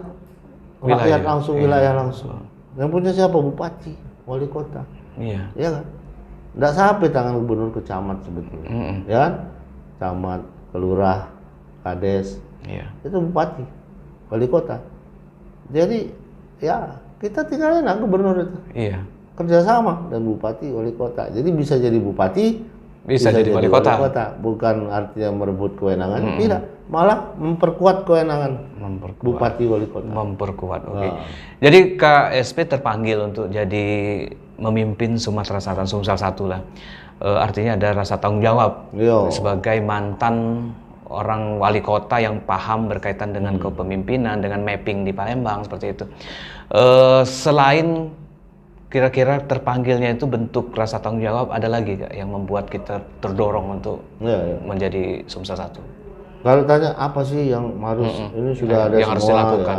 Speaker 2: rakyat langsung, wilayah
Speaker 1: Iya.
Speaker 2: langsung. Yang punya siapa? Bupati, wali kota.
Speaker 1: Iya.
Speaker 2: Iya kan? Tidak sampai tangan gubernur ke camat sebetulnya. Ya kan? Camat, kelurah, kades,
Speaker 1: Iya.
Speaker 2: itu bupati, wali kota. Jadi ya kita tinggal enak gubernur itu.
Speaker 1: Iya.
Speaker 2: Kerjasama dan bupati, wali kota. Jadi bisa jadi bupati,
Speaker 1: Bisa jadi wali kota.
Speaker 2: Bukan artinya merebut kewenangan, tidak. Malah memperkuat kewenangan bupati, wali kota.
Speaker 1: Memperkuat. Oke. Jadi KSP terpanggil untuk jadi memimpin Sumatera Selatan, Sumsel 1 lah. Artinya ada rasa tanggung jawab sebagai mantan orang wali kota yang paham berkaitan dengan kepemimpinan, dengan mapping di Palembang seperti itu. Selain kira-kira terpanggilnya itu bentuk rasa tanggung jawab, ada lagi gak yang membuat kita terdorong untuk menjadi Sumsel 1?
Speaker 2: Kalau tanya apa sih yang harus ini sudah ada
Speaker 1: yang harus
Speaker 2: semua
Speaker 1: dilakukan,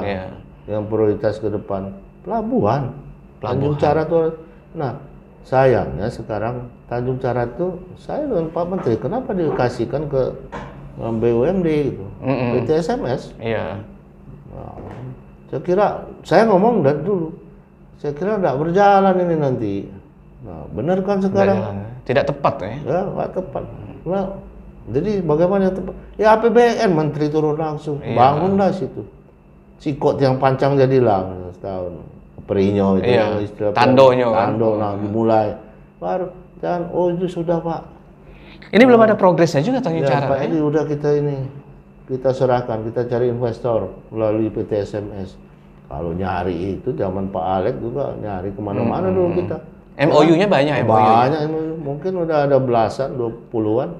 Speaker 2: yang prioritas ke depan, pelabuhan. Tanjung Carat tuh. Nah, sayangnya sekarang Tanjung Carat tuh saya dengan Pak Menteri kenapa dikasihkan ke BUMD gitu, PT SMS.
Speaker 1: Iya.
Speaker 2: Nah, saya kira saya ngomong dari dulu, saya kira tidak berjalan ini nanti. Nah, benar kan sekarang?
Speaker 1: Tidak tepat ya?
Speaker 2: Ya, nggak tepat. Nah, jadi bagaimana yang tepat? Ya APBN Menteri turun langsung, bangunlah situ. Sikot yang pancang jadilah setahun. Perinyo itu istilah
Speaker 1: Tandonyo kan?
Speaker 2: Tando, nah dimulai. Baru dan itu sudah Pak.
Speaker 1: Ini belum ada progresnya juga Tanjung Carat.
Speaker 2: Pak, ini udah kita serahkan, kita cari investor melalui PT SMS. Kalau nyari itu zaman Pak Alek juga nyari kemana-mana dulu kita.
Speaker 1: MOU-nya banyak.
Speaker 2: Banyak MOU, mungkin udah ada belasan, 20-an.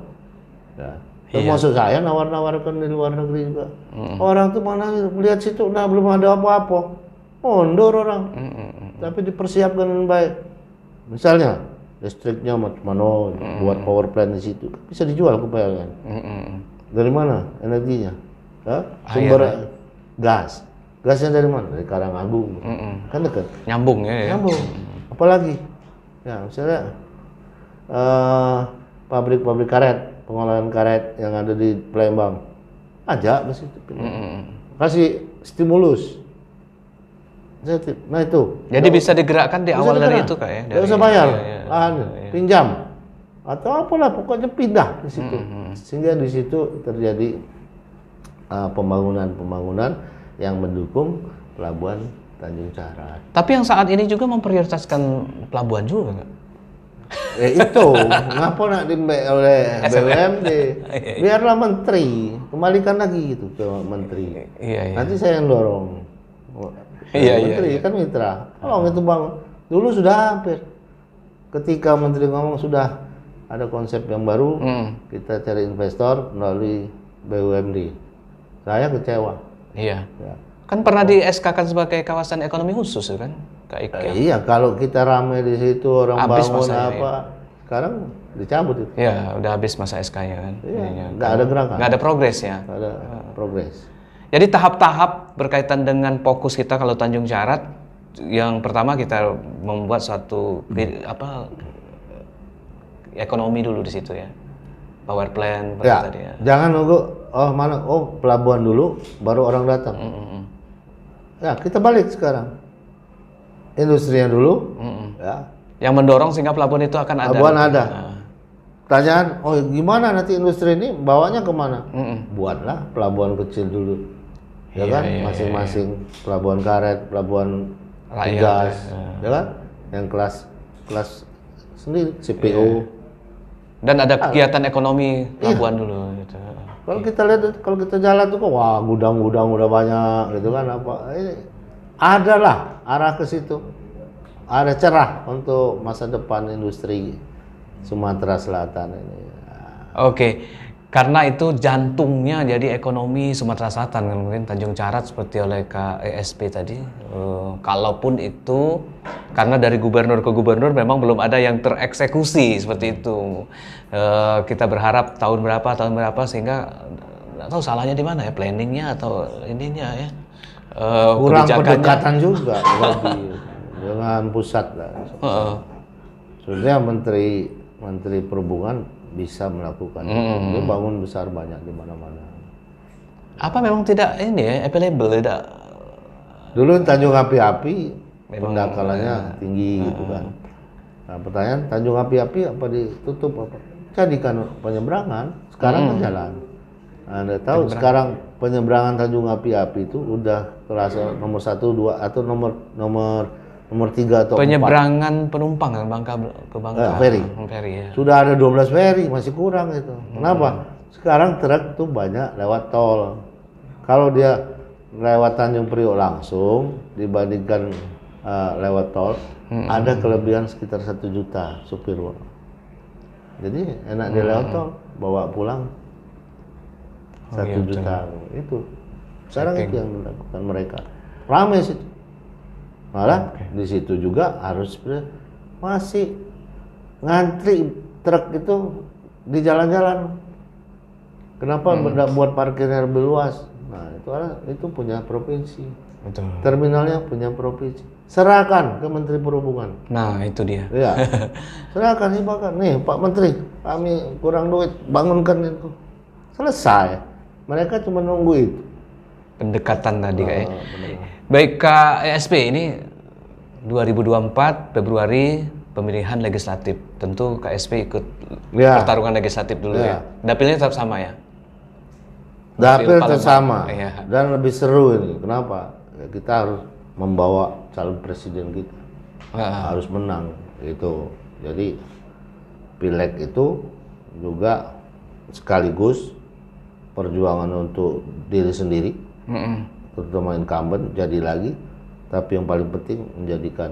Speaker 2: Ya. Termasuk saya nawar-nawarkan di luar negeri juga. Orang tuh mana lihat situ, nah belum ada apa-apa, mundur orang. Tapi dipersiapkan dengan baik. Misalnya listriknya mana, buat power plant di situ, bisa dijual ke PLN. Dari mana energinya? Sumber gas. Gasnya dari mana? Dari Karangagung. Kan dekat.
Speaker 1: Nyambung ya.
Speaker 2: Nyambung. Apalagi? Ya misalnya pabrik-pabrik karet, pengolahan karet yang ada di Palembang, ajak ke situ. Kasih stimulus. Nah itu.
Speaker 1: Jadi bisa digerakkan di awal dari itu Kak ya?
Speaker 2: Nggak usah bayar, pinjam. Atau apalah, pokoknya pindah di situ. Sehingga di situ terjadi pembangunan yang mendukung pelabuhan Tanjung Carat.
Speaker 1: Tapi yang saat ini juga memprioritaskan pelabuhan juga Kak?
Speaker 2: Itu, ngapa nak oleh BUMD? Biarlah menteri, kembalikan lagi gitu ke menteri. Nanti saya yang dorong. Menteri kan mitra. Kalau itu bangun, dulu sudah hampir. Ketika menteri ngomong sudah ada konsep yang baru, kita cari investor melalui BUMD. Saya kecewa.
Speaker 1: Iya. Kan pernah di SK-kan sebagai kawasan ekonomi khusus kan?
Speaker 2: Iya, kalau kita rame di situ orang habis bangun apa, sekarang dicabut itu.
Speaker 1: Iya, udah habis masa SK-nya kan.
Speaker 2: Iya, nggak ada gerakan.
Speaker 1: Nggak ada progres ya.
Speaker 2: Nggak ada progres.
Speaker 1: Jadi tahap-tahap berkaitan dengan fokus kita kalau Tanjung Carat, yang pertama kita membuat suatu ekonomi dulu di situ ya. Power plant tadi ya. Jangan
Speaker 2: nunggu pelabuhan dulu baru orang datang. Ya, kita balik sekarang. Industrinya dulu, ya.
Speaker 1: Yang mendorong sehingga pelabuhan itu akan ada.
Speaker 2: Pelabuhan ada. Pertanyaan, gimana nanti industri ini bawanya kemana? Buatlah pelabuhan kecil dulu, ya kan? Masing-masing pelabuhan karet, pelabuhan gas, ya kan? Yang kelas sendiri, CPO.
Speaker 1: Dan ada kegiatan ekonomi pelabuhan dulu. Gitu.
Speaker 2: Kalau kita lihat, kalau kita jalan tuh kok, wah gudang-gudang udah banyak, gitu kan? Adalah arah ke situ, ada cerah untuk masa depan industri Sumatera Selatan ini.
Speaker 1: Oke, karena itu jantungnya jadi ekonomi Sumatera Selatan kan, mungkin Tanjung Carat seperti oleh KESP tadi. Kalaupun itu karena dari gubernur ke gubernur memang belum ada yang tereksekusi seperti itu. Kita berharap tahun berapa sehingga nggak tahu salahnya di mana ya, planningnya atau ininya ya.
Speaker 2: Kurang pendekatan juga. dengan pusat lah. Sebenarnya Menteri Perhubungan bisa melakukan itu. Dia bangun besar banyak di mana-mana.
Speaker 1: Apa memang tidak ini ya, available tidak?
Speaker 2: Dulu Tanjung Api-Api pendangkalannya tinggi gitu kan. Nah, pertanyaan Tanjung Api-Api apa ditutup apa? Jadikan penyeberangan, sekarang kan jalan. Nah, Anda tahu sekarang penyeberangan Tanjung Api-Api itu udah kelas nomor 1, 2 atau nomor 3 atau 4.
Speaker 1: Penyeberangan penumpang kan ke Bangka.
Speaker 2: Ferry.
Speaker 1: Ferry ya.
Speaker 2: Sudah ada 12 ferry, masih kurang itu. Kenapa? Sekarang truk tuh banyak lewat tol. Kalau dia lewat Tanjung Priok langsung dibandingkan lewat tol, ada kelebihan sekitar 1 juta supir. Jadi enak dia lewat tol, bawa pulang 1 juta itu. Sekarang itu yang dilakukan mereka. Ramai sih. Malah di situ juga harus masih ngantri truk itu di jalan-jalan. Kenapa buat parkirnya lebih luas? Nah, itu punya provinsi.
Speaker 1: Betul.
Speaker 2: Terminalnya punya provinsi. Serahkan ke Menteri Perhubungan.
Speaker 1: Nah, itu dia.
Speaker 2: Iya. Serahkan nih Pak Menteri, kami kurang duit, bangunkan itu. Selesai. Mereka cuma nunggu itu.
Speaker 1: Pendekatan tadi kayak. Baik KESP ini 2024 Februari pemilihan legislatif. Tentu KSP ikut pertarungan legislatif dulu ya. Dapilnya tetap sama ya.
Speaker 2: Dapil tetap sama dan lebih seru ini. Kenapa? Ya, kita harus membawa calon presiden kita. Harus menang gitu. Jadi pileg itu juga sekaligus perjuangan untuk diri sendiri. Terutama incumbent jadi lagi, tapi yang paling penting menjadikan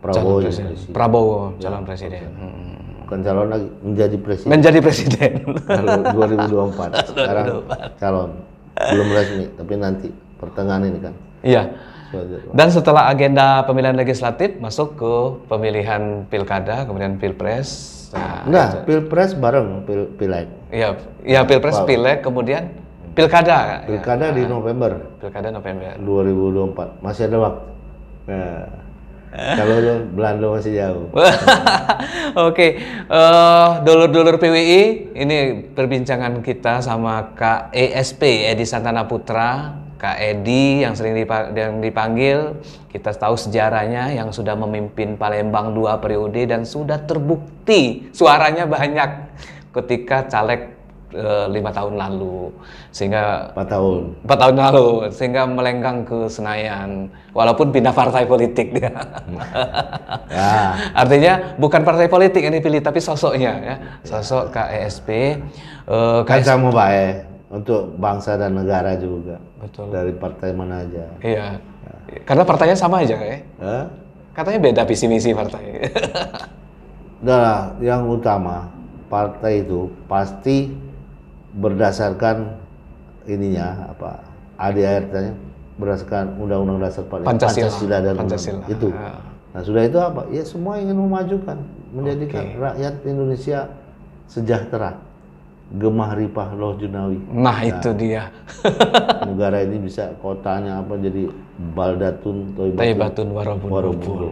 Speaker 1: Prabowo calon presiden.
Speaker 2: Bukan calon lagi, menjadi presiden.
Speaker 1: Menjadi presiden.
Speaker 2: Kalau 2024. Sekarang calon belum resmi, tapi nanti pertengahan ini kan.
Speaker 1: Iya. Dan setelah agenda pemilihan legislatif masuk ke pemilihan pilkada, kemudian pilpres.
Speaker 2: Nah, enggak, pilpres bareng pileg.
Speaker 1: Iya, pilpres, pileg, kemudian pilkada.
Speaker 2: Pilkada di November.
Speaker 1: Pilkada November
Speaker 2: 2024. Masih ada waktu. Nah, kalau Belanda masih jauh.
Speaker 1: Oke, dulur-dulur PWI, ini perbincangan kita sama Kak ESP, Edi Santana Putra, Kak Edi yang sering dipanggil. Kita tahu sejarahnya yang sudah memimpin Palembang 2 periode dan sudah terbukti suaranya banyak ketika caleg 5 tahun lalu, sehingga
Speaker 2: 4 tahun.
Speaker 1: 4 tahun lalu, sehingga melenggang ke Senayan, walaupun pindah partai politik dia.
Speaker 2: Ya.
Speaker 1: Artinya bukan partai politik yang dipilih, tapi sosoknya ya, sosok KESP.
Speaker 2: Kan sama baik untuk bangsa dan negara juga.
Speaker 1: Betul.
Speaker 2: Dari partai mana aja.
Speaker 1: Iya. Karena partainya sama aja kayak. Katanya beda visi misi partai.
Speaker 2: Udah, yang utama partai itu pasti berdasarkan ininya apa ADART-nya berdasarkan Undang-Undang Dasar Pancasila dan
Speaker 1: Pancasila.
Speaker 2: Itu. Nah, sudah itu apa? Ya semua ingin memajukan, menjadikan rakyat Indonesia sejahtera, gemah ripah loh junawi.
Speaker 1: Nah, itu dia.
Speaker 2: Negara ini bisa kotanya apa jadi baldatun
Speaker 1: Thayyibatun warabun.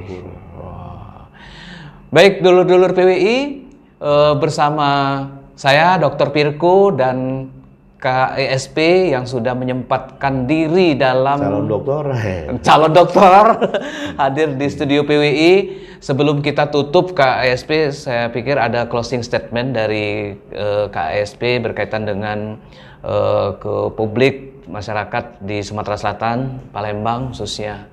Speaker 1: Baik, dulur-dulur PWI bersama saya Dr. Pirko dan KESP yang sudah menyempatkan diri dalam calon dokter hadir di studio PWI. Sebelum kita tutup KESP, saya pikir ada closing statement dari KESP berkaitan dengan ke publik masyarakat di Sumatera Selatan, Palembang khususnya.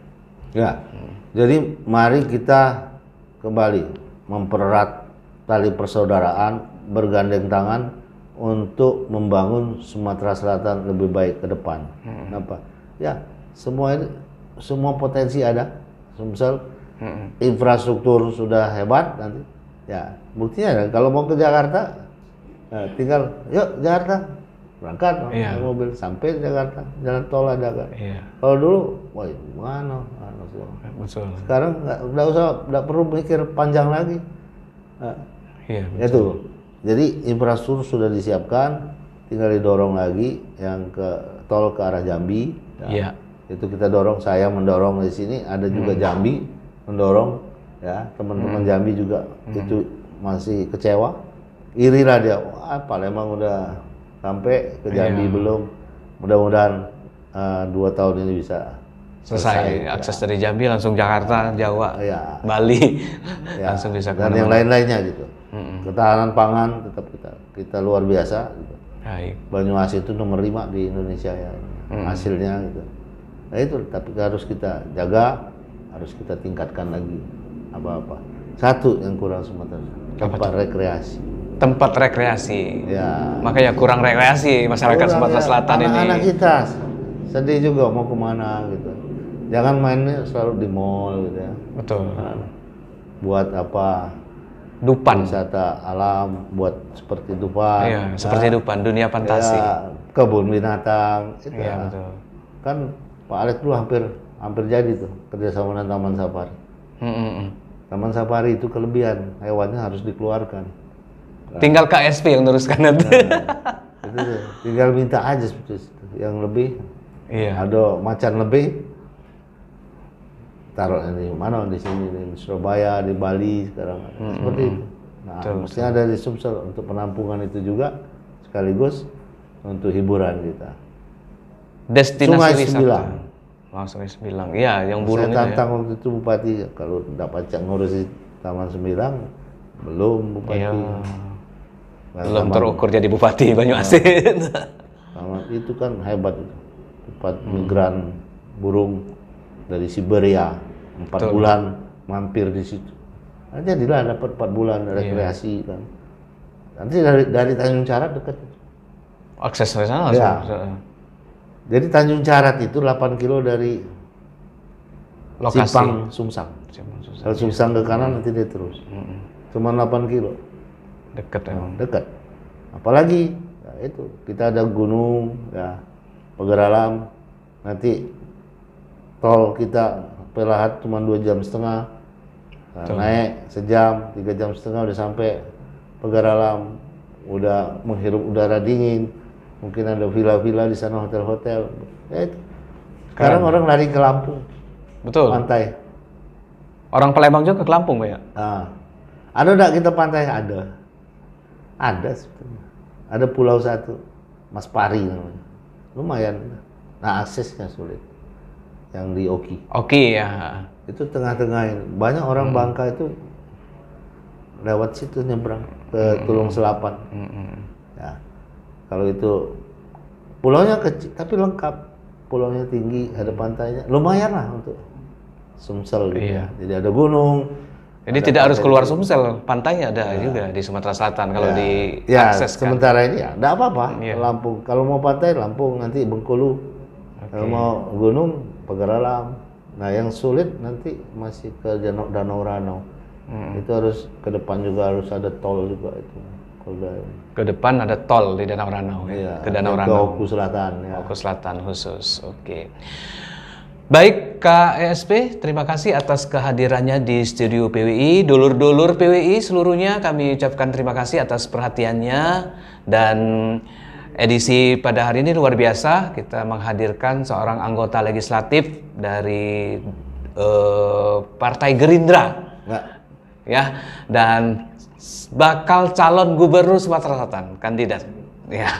Speaker 2: Ya, jadi mari kita kembali mempererat tali persaudaraan, bergandeng tangan untuk membangun Sumatera Selatan lebih baik ke depan. Kenapa? Ya, semua potensi ada. Misal infrastruktur sudah hebat nanti. Ya, buktinya kalau mau ke Jakarta, tinggal yuk Jakarta berangkat mobil sampai Jakarta, jalan tol ada kan. Kalau dulu, wah mana?
Speaker 1: Betul.
Speaker 2: Sekarang nggak perlu mikir panjang lagi. Itu. Jadi infrastruktur sudah disiapkan, tinggal didorong lagi yang ke tol ke arah Jambi. Itu kita dorong, saya mendorong di sini. Ada juga Jambi mendorong ya teman-teman Jambi juga itu masih kecewa, iri lah dia. Wah, Palembang udah sampai ke Jambi belum. Mudah-mudahan 2 tahun ini bisa
Speaker 1: selesai. Akses dari Jambi langsung Jakarta, Jawa, Bali, langsung bisa
Speaker 2: dan yang lain-lainnya gitu. Ketahanan pangan tetap kita luar biasa. Gitu. Banyumas itu nomor 5 di Indonesia ya hasilnya gitu. Nah itu tapi harus kita jaga, harus kita tingkatkan lagi apa-apa. Satu yang kurang Sumatera, tempat rekreasi.
Speaker 1: Tempat rekreasi.
Speaker 2: Ya.
Speaker 1: Makanya kurang rekreasi masyarakat Sumatera Selatan ini.
Speaker 2: Anak-anak kita sedih juga mau kemana gitu. Jangan mainnya selalu di mall gitu ya.
Speaker 1: Betul.
Speaker 2: Nah, buat apa?
Speaker 1: Dupan.
Speaker 2: Wisata alam, buat seperti Dupan.
Speaker 1: Iya, seperti Dupan, dunia fantasi.
Speaker 2: Ya, kebun binatang. Gitu
Speaker 1: Iya, betul.
Speaker 2: Kan Pak Alex dulu hampir jadi tuh kerjasama dengan Taman Safari. Taman Safari itu kelebihan, hewannya harus dikeluarkan.
Speaker 1: Tinggal KSP yang teruskan nanti.
Speaker 2: Itu tuh, tinggal minta aja yang lebih.
Speaker 1: Iya.
Speaker 2: Ada macan lebih. Taruh di mana, di sini, di Surabaya, di Bali sekarang seperti itu. Nah, mestinya ada di Sumsel untuk penampungan itu juga sekaligus untuk hiburan kita.
Speaker 1: Destinasi
Speaker 2: Sungai
Speaker 1: wisata.
Speaker 2: Sembilang.
Speaker 1: Sungai Sembilang. Iya, yang burung
Speaker 2: Saya
Speaker 1: itu
Speaker 2: tantang waktu itu Bupati, kalau dapat ngurusi Taman Sembilang, belum Bupati.
Speaker 1: Iya. Belum terukur jadi Bupati Banyuasin.
Speaker 2: Taman itu kan hebat itu. Tempat migran burung dari Siberia 4 bulan mampir di situ. Nah, jadilah dapat 4 bulan rekreasi kan. Nanti dari Tanjung Carat dekat.
Speaker 1: Akses ke sana langsung.
Speaker 2: Ya. Jadi Tanjung Carat itu 8 kilo dari
Speaker 1: Lokasi.
Speaker 2: Simpang Sumsang. Kalau Sumsang ke kanan nanti dia terus. Cuma 8 kilo.
Speaker 1: Dekat emang.
Speaker 2: Dekat. Apalagi ya itu kita ada gunung ya, pagar alam. Nanti tol kita Pelahat cuma 2,5 jam, naik sejam, 3,5 jam udah sampai pagar alam, udah menghirup udara dingin, mungkin ada villa-villa di sana, hotel-hotel. Ya itu. Sekarang orang lari ke Lampung,
Speaker 1: betul.
Speaker 2: Pantai.
Speaker 1: Orang Palembang juga ke Lampung, Pak ya?
Speaker 2: Nah, ada enggak kita pantai? Ada sebetulnya. Ada pulau satu, Mas Pari namanya, lumayan. Nah aksesnya sulit. Yang di Oki.
Speaker 1: Oki ya.
Speaker 2: Itu tengah-tengah. Banyak orang Bangka itu lewat situ nyebrang ke Tulung Selapan. Ya. Kalau itu pulaunya kecil tapi lengkap. Pulaunya tinggi, ada pantainya. Lumayan lah untuk Sumsel gitu.
Speaker 1: Iya.
Speaker 2: Jadi ada gunung.
Speaker 1: Jadi tidak harus keluar Sumsel, pantainya ada juga di Sumatera Selatan kalau diakses.
Speaker 2: Sementara ini ya enggak apa-apa.
Speaker 1: Iya.
Speaker 2: Lampung. Kalau mau pantai Lampung, nanti Bengkulu. Kalau mau gunung pagar alam. Nah, yang sulit nanti masih ke Danau Ranau. Itu harus ke depan juga harus ada tol juga itu.
Speaker 1: Ke depan ada tol di Danau Ranau
Speaker 2: ya.
Speaker 1: Ke Danau
Speaker 2: Ke
Speaker 1: Ranau.
Speaker 2: Oku Selatan ya.
Speaker 1: Oku Selatan khusus. Oke. Baik KESP, terima kasih atas kehadirannya di studio PWI. Dulur-dulur PWI seluruhnya kami ucapkan terima kasih atas perhatiannya, dan edisi pada hari ini luar biasa. Kita menghadirkan seorang anggota legislatif dari Partai Gerindra, ya, dan bakal calon gubernur Sumatera Selatan, kandidat. Ya,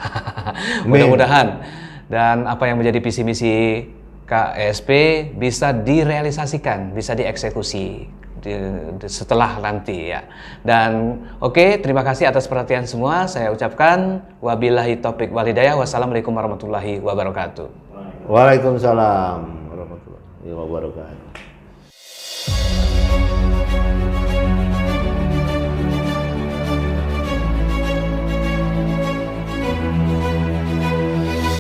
Speaker 1: mudah-mudahan. Dan apa yang menjadi visi misi KSP bisa direalisasikan, bisa dieksekusi setelah nanti ya. Dan oke, terima kasih atas perhatian semua. Saya ucapkan wabillahi taufiq walhidayah. Wassalamualaikum warahmatullahi wabarakatuh.
Speaker 2: Waalaikumsalam warahmatullahi wabarakatuh.